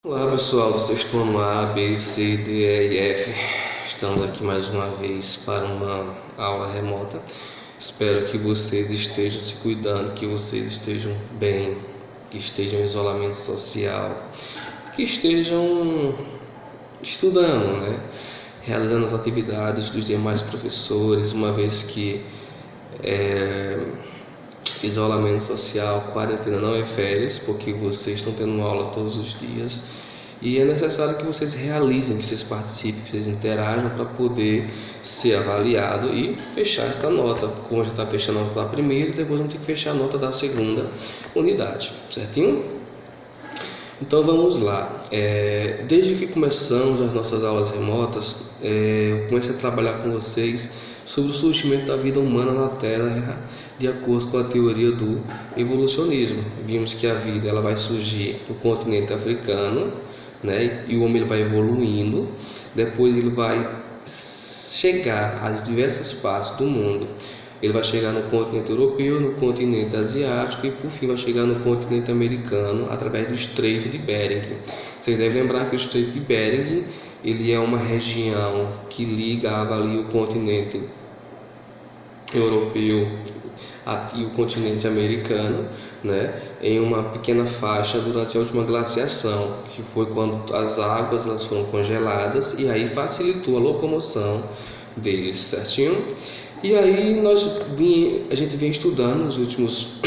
Olá pessoal do sexto ano A, B, C, D, E e F. Estamos aqui mais uma vez para uma aula remota. Espero que vocês estejam se cuidando, que vocês estejam bem, que estejam em isolamento social, que estejam estudando, né? Realizando as atividades dos demais professores, uma vez que isolamento social, quarentena não é férias, porque vocês estão tendo aula todos os dias e é necessário que vocês realizem, que vocês participem, que vocês interajam para poder ser avaliado e fechar esta nota. Como já está fechando a nota da primeira, depois vamos ter que fechar a nota da segunda unidade, certinho? Então vamos lá. Desde que começamos as nossas aulas remotas, eu comecei a trabalhar com vocês sobre o surgimento da vida humana na Terra, de acordo com a teoria do evolucionismo. Vimos que a vida ela vai surgir no continente africano, né? E o homem ele vai evoluindo, depois ele vai chegar às diversas partes do mundo. Ele vai chegar no continente europeu, no continente asiático e por fim vai chegar no continente americano através do Estreito de Bering. Vocês devem lembrar que o Estreito de Bering ele é uma região que ligava ali o continente europeu e o continente americano, né, em uma pequena faixa durante a última glaciação, que foi quando as águas elas foram congeladas e aí facilitou a locomoção deles, certinho? E aí a gente vem estudando nos últimos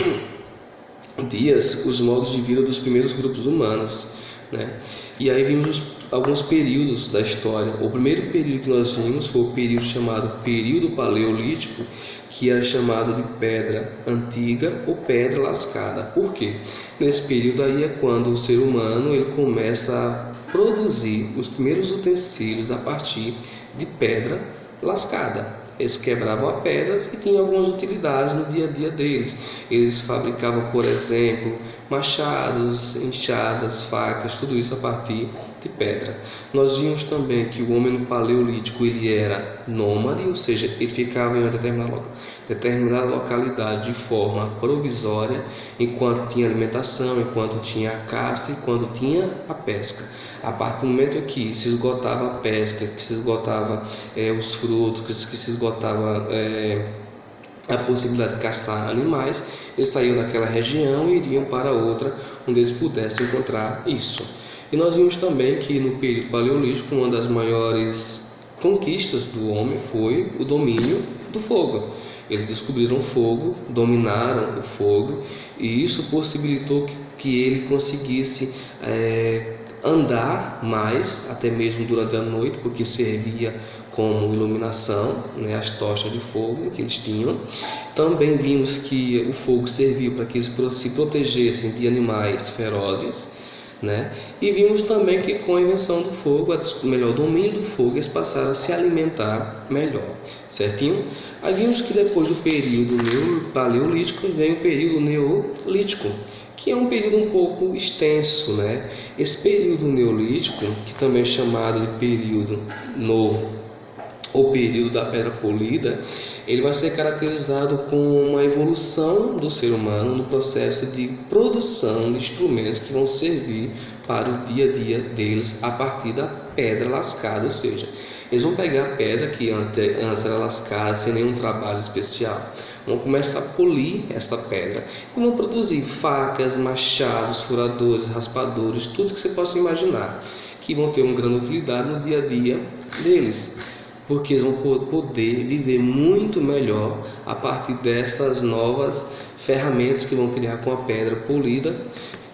dias os modos de vida dos primeiros grupos humanos, né? E aí vimos alguns períodos da história. O primeiro período que nós vimos foi o período chamado período paleolítico, que era chamado de pedra antiga ou pedra lascada. Por quê? Nesse período aí é quando o ser humano ele começa a produzir os primeiros utensílios a partir de pedra lascada. Eles quebravam as pedras e tinham algumas utilidades no dia a dia deles. Eles fabricavam, por exemplo, machados, enxadas, facas, tudo isso a partir de pedra. Nós vimos também que o homem no paleolítico ele era nômade, ou seja, ele ficava em uma determinada localidade de forma provisória, enquanto tinha alimentação, enquanto tinha a caça e quando tinha a pesca. A partir do momento que se esgotava a pesca, que se esgotava os frutos, que se esgotava a possibilidade de caçar animais, eles saíam daquela região e iriam para outra onde eles pudessem encontrar isso. E nós vimos também que no período paleolítico uma das maiores conquistas do homem foi o domínio do fogo. Eles descobriram o fogo, dominaram o fogo e isso possibilitou que ele conseguisse andar mais, até mesmo durante a noite, porque servia como iluminação, né, as tochas de fogo que eles tinham. Também vimos que o fogo serviu para que eles se protegessem de animais ferozes, né? E vimos também que com a invenção do fogo, o domínio do fogo, eles passaram a se alimentar melhor, certinho? Aí vimos que depois do período paleolítico vem o período neolítico, que é um período um pouco extenso, né? Esse período neolítico, que também é chamado de período novo ou período da pedra polida, ele vai ser caracterizado com uma evolução do ser humano no processo de produção de instrumentos que vão servir para o dia a dia deles a partir da pedra lascada, ou seja, eles vão pegar a pedra que antes era lascada sem nenhum trabalho especial, vão começar a polir essa pedra e vão produzir facas, machados, furadores, raspadores, tudo que você possa imaginar, que vão ter uma grande utilidade no dia a dia deles, porque eles vão poder viver muito melhor a partir dessas novas ferramentas que vão criar com a pedra polida,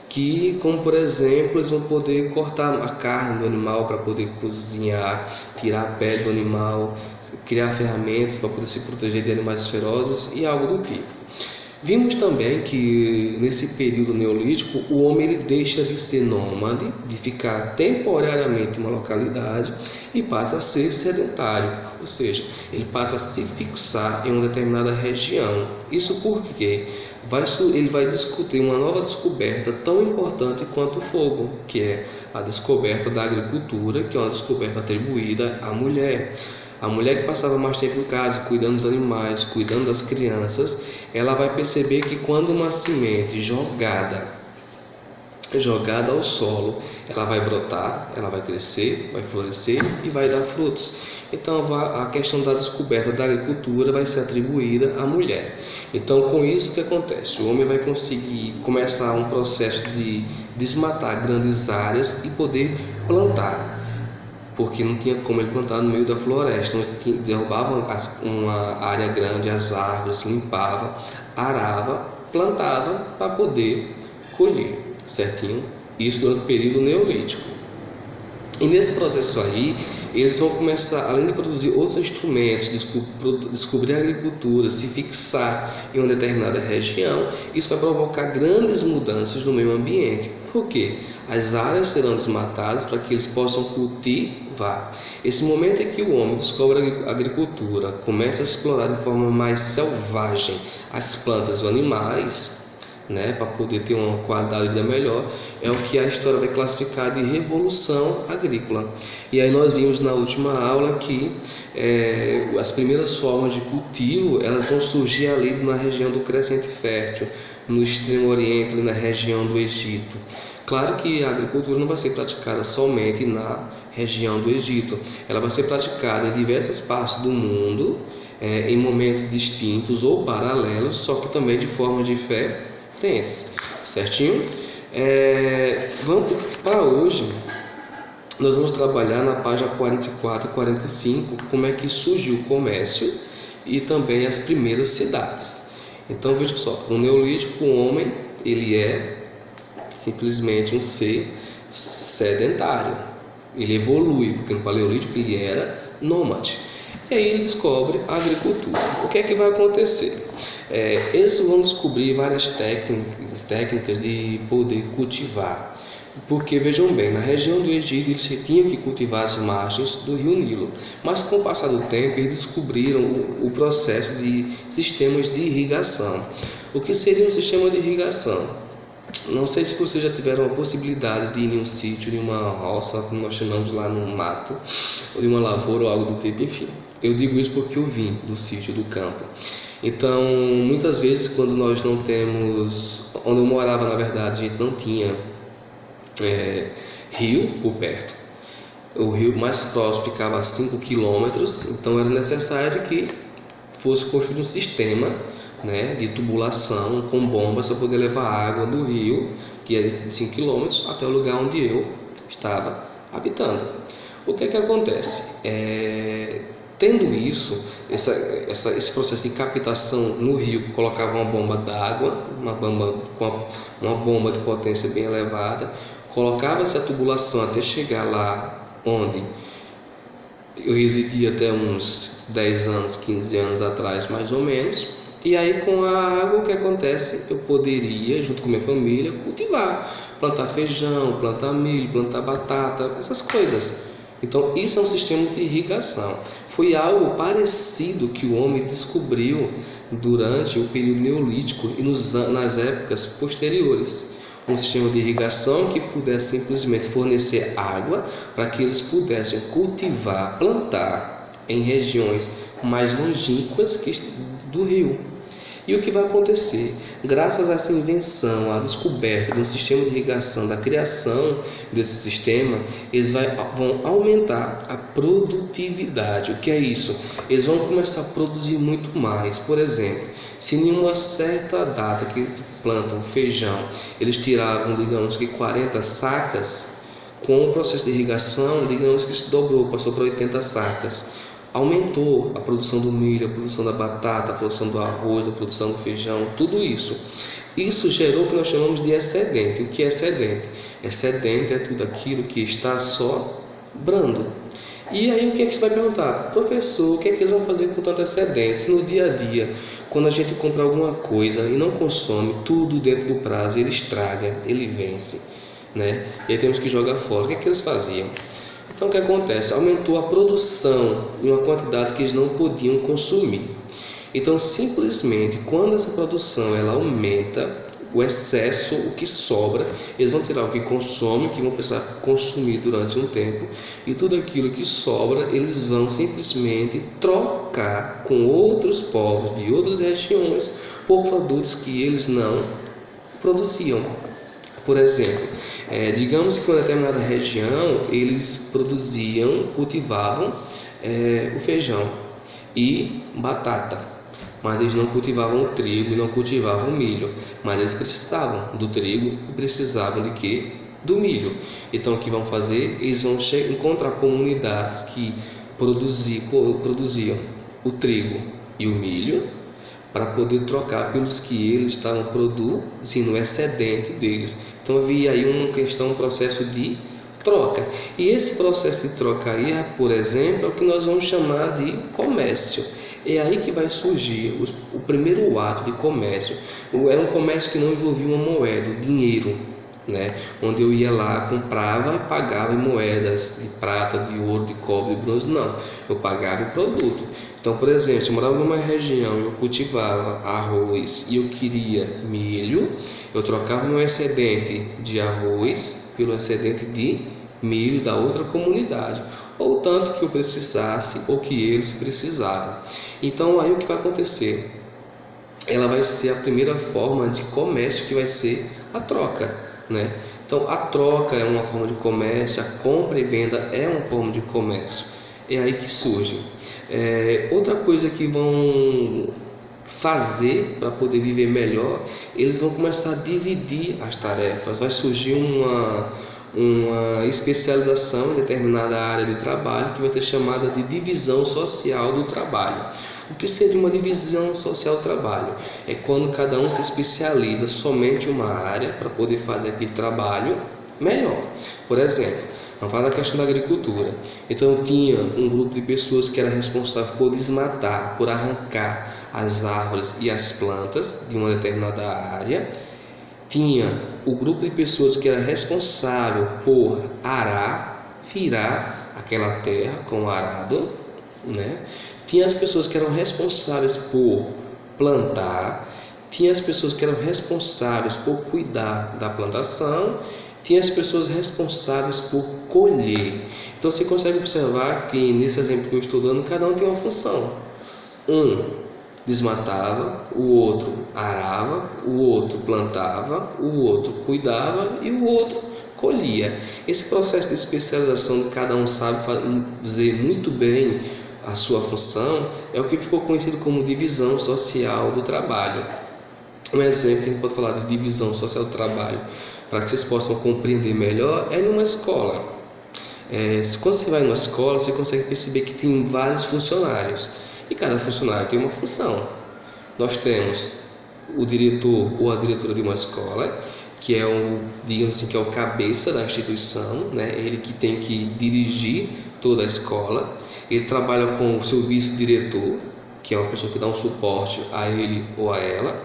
que, como por exemplo, eles vão poder cortar a carne do animal para poder cozinhar, tirar a pele do animal, criar ferramentas para poder se proteger de animais ferozes e algo do tipo. Vimos também que nesse período neolítico o homem ele deixa de ser nômade, de ficar temporariamente em uma localidade e passa a ser sedentário, ou seja, ele passa a se fixar em uma determinada região. Isso porque ele vai discutir uma nova descoberta tão importante quanto o fogo, que é a descoberta da agricultura, que é uma descoberta atribuída à mulher. A mulher que passava mais tempo em casa, cuidando dos animais, cuidando das crianças, ela vai perceber que quando uma semente jogada jogada ao solo, ela vai brotar, ela vai crescer, vai florescer e vai dar frutos. Então a questão da descoberta da agricultura vai ser atribuída à mulher. Então com isso o que acontece? O homem vai conseguir começar um processo de desmatar grandes áreas e poder plantar, porque não tinha como ele plantar no meio da floresta. Então, derrubava uma área grande, as árvores, limpava, arava, plantava para poder colher, certinho? Isso durante o período neolítico. E nesse processo aí, eles vão começar, além de produzir outros instrumentos, descobrir a agricultura, se fixar em uma determinada região. Isso vai provocar grandes mudanças no meio ambiente. Por quê? As áreas serão desmatadas para que eles possam cultivar. Esse momento em que o homem descobre a agricultura, começa a explorar de forma mais selvagem as plantas e os animais, para poder ter uma qualidade de vida melhor, é o que a história vai classificar de revolução agrícola. E aí nós vimos na última aula que as primeiras formas de cultivo, elas vão surgir ali na região do Crescente Fértil, no Extremo Oriente, ali na região do Egito. Claro que a agricultura não vai ser praticada somente na região do Egito, ela vai ser praticada em diversas partes do mundo, em momentos distintos ou paralelos, só que também de forma diferente, certinho? Vamos para hoje, nós vamos trabalhar na página 44 e 45, como é que surgiu o comércio e também as primeiras cidades. Então veja só, no Neolítico o homem ele é simplesmente um ser sedentário, ele evolui, porque no Paleolítico ele era nômade. E aí ele descobre a agricultura. O que é que vai acontecer? Eles vão descobrir várias técnicas de poder cultivar, porque vejam bem, na região do Egito eles tinham que cultivar as margens do rio Nilo, mas com o passar do tempo eles descobriram o processo de sistemas de irrigação. O que seria um sistema de irrigação? Não sei se vocês já tiveram a possibilidade de ir em um sítio, de uma roça, como nós chamamos lá no mato, ou de uma lavoura ou algo do tipo, enfim. Eu digo isso porque eu vim do sítio, do campo. Então, muitas vezes, quando nós não temos, onde eu morava, na verdade, a gente não tinha rio por perto. O rio mais próximo ficava a 5 quilômetros, então era necessário que fosse construído um sistema de tubulação com bombas para poder levar água do rio, que é de 5 quilômetros, até o lugar onde eu estava habitando. O que é que acontece? Tendo isso, esse processo de captação no rio, colocava uma bomba d'água, uma bomba de potência bem elevada, colocava-se a tubulação até chegar lá onde eu residia até uns 10 anos, 15 anos atrás, mais ou menos. E aí com a água o que acontece? Eu poderia, junto com minha família, cultivar, plantar feijão, plantar milho, plantar batata, essas coisas. Então isso é um sistema de irrigação. Foi algo parecido que o homem descobriu durante o período neolítico e nas épocas posteriores. Um sistema de irrigação que pudesse simplesmente fornecer água para que eles pudessem cultivar, plantar em regiões mais longínquas do rio. E o que vai acontecer? Graças a essa invenção, a descoberta de um sistema de irrigação, da criação desse sistema, eles vão aumentar a produtividade. O que é isso? Eles vão começar a produzir muito mais. Por exemplo, se em uma certa data que plantam feijão, eles tiravam, digamos que 40 sacas, com o processo de irrigação, digamos que se dobrou, passou para 80 sacas. Aumentou a produção do milho, a produção da batata, a produção do arroz, a produção do feijão, tudo isso. Isso gerou o que nós chamamos de excedente. O que é excedente? Excedente é tudo aquilo que está sobrando. E aí o que é que você vai perguntar? Professor, o que é que eles vão fazer com tanta excedente? Se no dia a dia, quando a gente compra alguma coisa e não consome tudo dentro do prazo, ele estraga, ele vence, E aí temos que jogar fora. O que é que eles faziam? Então o que acontece? Aumentou a produção em uma quantidade que eles não podiam consumir. Então simplesmente quando essa produção ela aumenta, o excesso, o que sobra, eles vão tirar o que consomem, que vão precisar consumir durante um tempo, e tudo aquilo que sobra eles vão simplesmente trocar com outros povos de outras regiões por produtos que eles não produziam. Por exemplo, Digamos que em uma determinada região eles cultivavam o feijão e batata, mas eles não cultivavam o trigo e não cultivavam o milho, mas eles precisavam do trigo e precisavam de quê? Do milho. Então o que vão fazer? Eles vão encontrar comunidades que produziam o trigo e o milho para poder trocar pelos que eles estavam produzindo, o excedente deles. Então havia aí um processo de troca. E esse processo de troca aí, por exemplo, é o que nós vamos chamar de comércio. É aí que vai surgir o primeiro ato de comércio. Era um comércio que não envolvia uma moeda, o dinheiro, né? Onde eu ia lá, comprava e pagava em moedas de prata, de ouro, de cobre, de bronze. Não, eu pagava em produto. Então, por exemplo, se eu morava numa região e eu cultivava arroz e eu queria milho, eu trocava meu excedente de arroz pelo excedente de milho da outra comunidade, ou tanto que eu precisasse ou que eles precisavam. Então, aí o que vai acontecer? Ela vai ser a primeira forma de comércio, que vai ser a troca, né? Então, a troca é uma forma de comércio, a compra e venda é uma forma de comércio. É aí que surge. Outra coisa que vão fazer para poder viver melhor, eles vão começar a dividir as tarefas. Vai surgir uma especialização em determinada área de trabalho, que vai ser chamada de divisão social do trabalho. O que seria uma divisão social do trabalho? É quando cada um se especializa somente em uma área para poder fazer aquele trabalho melhor. Por exemplo, vamos falar da questão da agricultura. Então tinha um grupo de pessoas que era responsável por desmatar, por arrancar as árvores e as plantas de uma determinada área. Tinha o grupo de pessoas que era responsável por arar, virar aquela terra com o arado, né? Tinha as pessoas que eram responsáveis por plantar, tinha as pessoas que eram responsáveis por cuidar da plantação, tinha as pessoas responsáveis por colher. Então você consegue observar que nesse exemplo que eu estou dando, cada um tem uma função. Um desmatava, o outro arava, o outro plantava, o outro cuidava e o outro colhia. Esse processo de especialização de cada um sabe fazer muito bem a sua função é o que ficou conhecido como divisão social do trabalho. Um exemplo que a gente pode falar de divisão social do trabalho, para que vocês possam compreender melhor, é numa escola. Quando você vai numa escola, você consegue perceber que tem vários funcionários e cada funcionário tem uma função. Nós temos o diretor ou a diretora de uma escola, que é digamos assim, que é o cabeça da instituição, né? Ele que tem que dirigir toda a escola. Ele trabalha com o seu vice-diretor, que é uma pessoa que dá um suporte a ele ou a ela.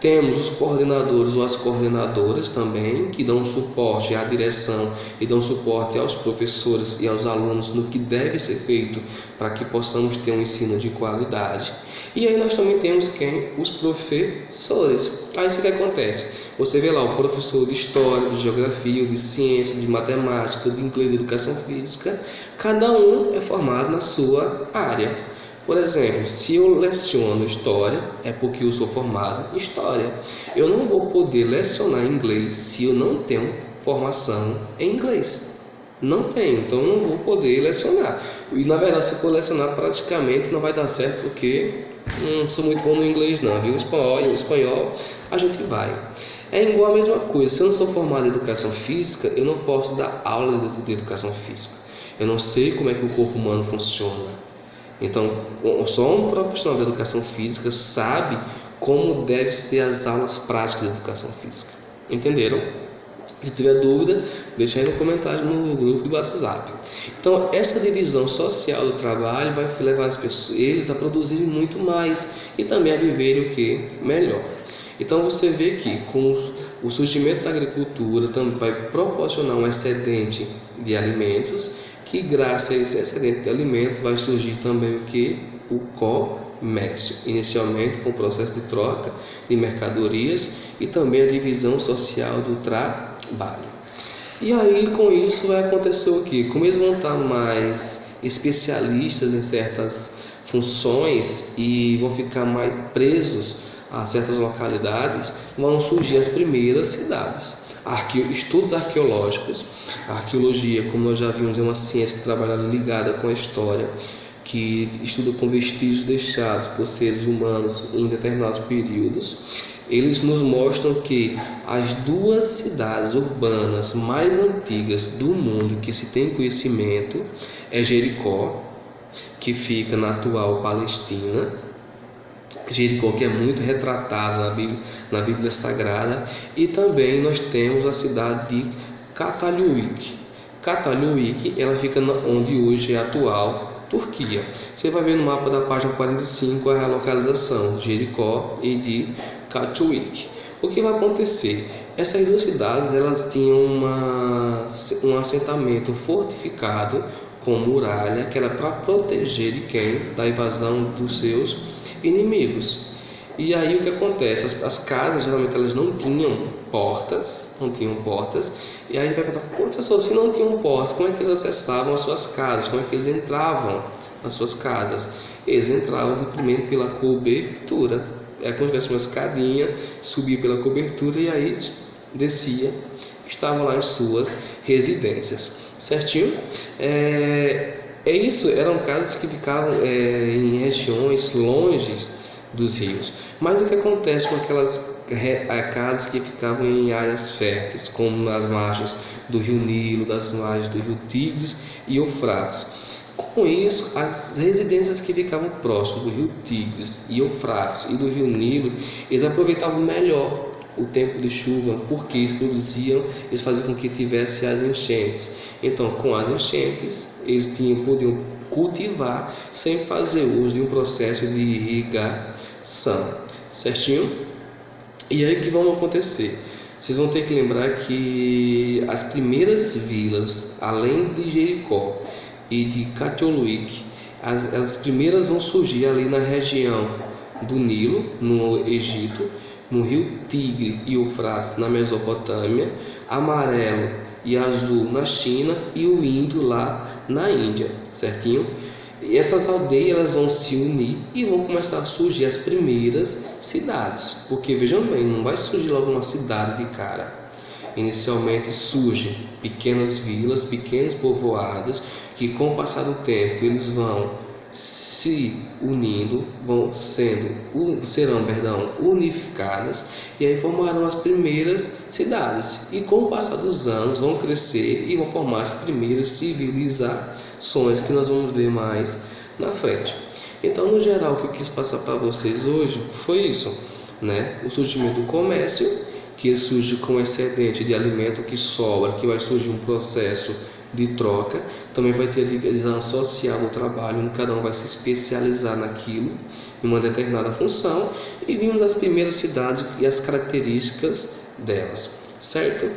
Temos os coordenadores ou as coordenadoras também, que dão suporte à direção e dão suporte aos professores e aos alunos no que deve ser feito para que possamos ter um ensino de qualidade. E aí nós também temos os professores. Aí isso que acontece? Você vê lá o professor de história, de geografia, de ciência, de matemática, de inglês, de educação física. Cada um é formado na sua área. Por exemplo, se eu leciono história, é porque eu sou formado em história. Eu não vou poder lecionar inglês se eu não tenho formação em inglês. Não tenho, então eu não vou poder lecionar. E na verdade, se for lecionar, praticamente não vai dar certo, porque não sou muito bom no inglês não, viu? O espanhol a gente vai. É igual a mesma coisa. Se eu não sou formado em educação física, eu não posso dar aula de educação física. Eu não sei como é que o corpo humano funciona. Então, só um profissional de educação física sabe como devem ser as aulas práticas de educação física. Entenderam? Se tiver dúvida, deixa aí no comentário no grupo do WhatsApp. Então, essa divisão social do trabalho vai levar eles a produzirem muito mais e também a viverem o que? Melhor. Então, você vê que com o surgimento da agricultura também vai proporcionar um excedente de alimentos, que graças a esse excedente de alimentos vai surgir também o que? O comércio, inicialmente com o processo de troca de mercadorias e também a divisão social do trabalho. E aí com isso vai acontecer o que? Como eles vão estar mais especialistas em certas funções e vão ficar mais presos a certas localidades, vão surgir as primeiras cidades. estudos arqueológicos. A arqueologia, como nós já vimos, é uma ciência que trabalha ligada com a história, que estuda com vestígios deixados por seres humanos em determinados períodos. Eles nos mostram que as duas cidades urbanas mais antigas do mundo que se tem conhecimento é Jericó, que fica na atual Palestina. Jericó, que é muito retratada na Bíblia Sagrada, e também nós temos a cidade de Cataluyuk. Cataluyuk, ela fica onde hoje é a atual Turquia. Você vai ver no mapa da página 45 a localização de Jericó e de Cataluyuk. O que vai acontecer? Essas duas cidades elas tinham um assentamento fortificado com muralha, que era para proteger de quem? Da invasão dos seus inimigos. E aí o que acontece? As casas geralmente elas não tinham portas, e aí vai perguntar: professor, se não tinham portas, como é que eles acessavam as suas casas? Como é que eles entravam nas suas casas? Eles entravam primeiro pela cobertura. É como se tivesse uma escadinha, subia pela cobertura e aí descia, estavam lá em suas residências, certinho? Isso, eram casas que ficavam em regiões longe dos rios. Mas o que acontece com aquelas casas que ficavam em áreas férteis, como nas margens do rio Nilo, das margens do rio Tigres e Eufrates? Com isso, as residências que ficavam próximas do rio Tigres e Eufrates e do rio Nilo, eles aproveitavam melhor o tempo de chuva, porque eles faziam com que tivesse as enchentes. Então, com as enchentes, eles podiam cultivar sem fazer uso de um processo de irrigação, certinho? E aí o que vai acontecer? Vocês vão ter que lembrar que as primeiras vilas, além de Jericó e de Cataluyuk, as primeiras vão surgir ali na região do Nilo, no Egito, no rio Tigre e Eufrates, na Mesopotâmia, amarelo e azul na China e o índio lá na Índia, certinho? E essas aldeias elas vão se unir e vão começar a surgir as primeiras cidades, porque vejam bem, não vai surgir logo uma cidade de cara. Inicialmente surgem pequenas vilas, pequenos povoados, que com o passar do tempo eles vão se unindo, serão unificadas, e aí formarão as primeiras cidades, e com o passar dos anos vão crescer e vão formar as primeiras civilizações que nós vamos ver mais na frente. Então, no geral, o que eu quis passar para vocês hoje foi isso, né? O surgimento do comércio, que surge com excedente de alimento que sobra, que vai surgir um processo de troca. Também vai ter a divisão social do trabalho, onde cada um vai se especializar naquilo, em uma determinada função, e vimos as primeiras cidades e as características delas, certo?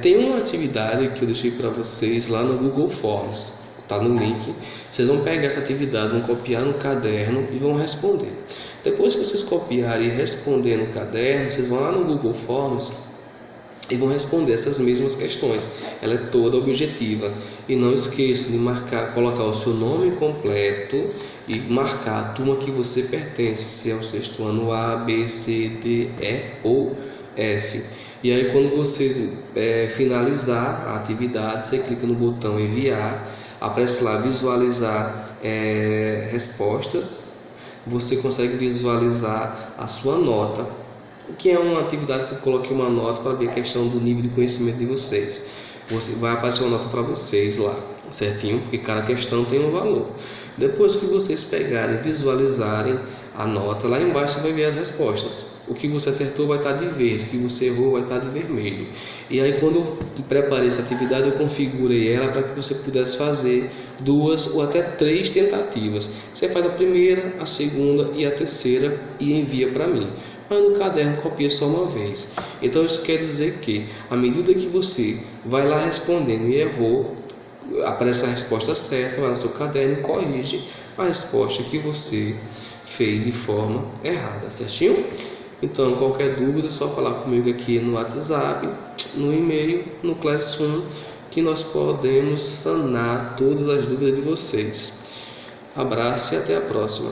Tem uma atividade que eu deixei para vocês lá no Google Forms, está no link. Vocês vão pegar essa atividade, vão copiar no caderno e vão responder. Depois que vocês copiarem e responder no caderno, vocês vão lá no Google Forms e vão responder essas mesmas questões. Ela é toda objetiva. E não esqueça de colocar o seu nome completo e marcar a turma que você pertence, se é o sexto ano A, B, C, D, E ou F. E aí, quando você finalizar a atividade, você clica no botão enviar, aparece lá visualizar respostas. Você consegue visualizar a sua nota, que é uma atividade que eu coloquei uma nota para ver a questão do nível de conhecimento de vocês. Vai aparecer uma nota para vocês lá, certinho? Porque cada questão tem um valor. Depois que vocês pegarem e visualizarem a nota, lá embaixo você vai ver as respostas. O que você acertou vai estar de verde, o que você errou vai estar de vermelho. E aí, quando eu preparei essa atividade, eu configurei ela para que você pudesse fazer 2 ou até 3 tentativas. Você faz a primeira, a segunda e a terceira e envia para mim. Mas no caderno copia só uma vez. Então isso quer dizer que, à medida que você vai lá respondendo e errou, aparece a resposta certa, vai no seu caderno e corrige a resposta que você fez de forma errada, certinho? Então, qualquer dúvida é só falar comigo aqui no WhatsApp, no e-mail, no Classroom, que nós podemos sanar todas as dúvidas de vocês. Abraço e até a próxima.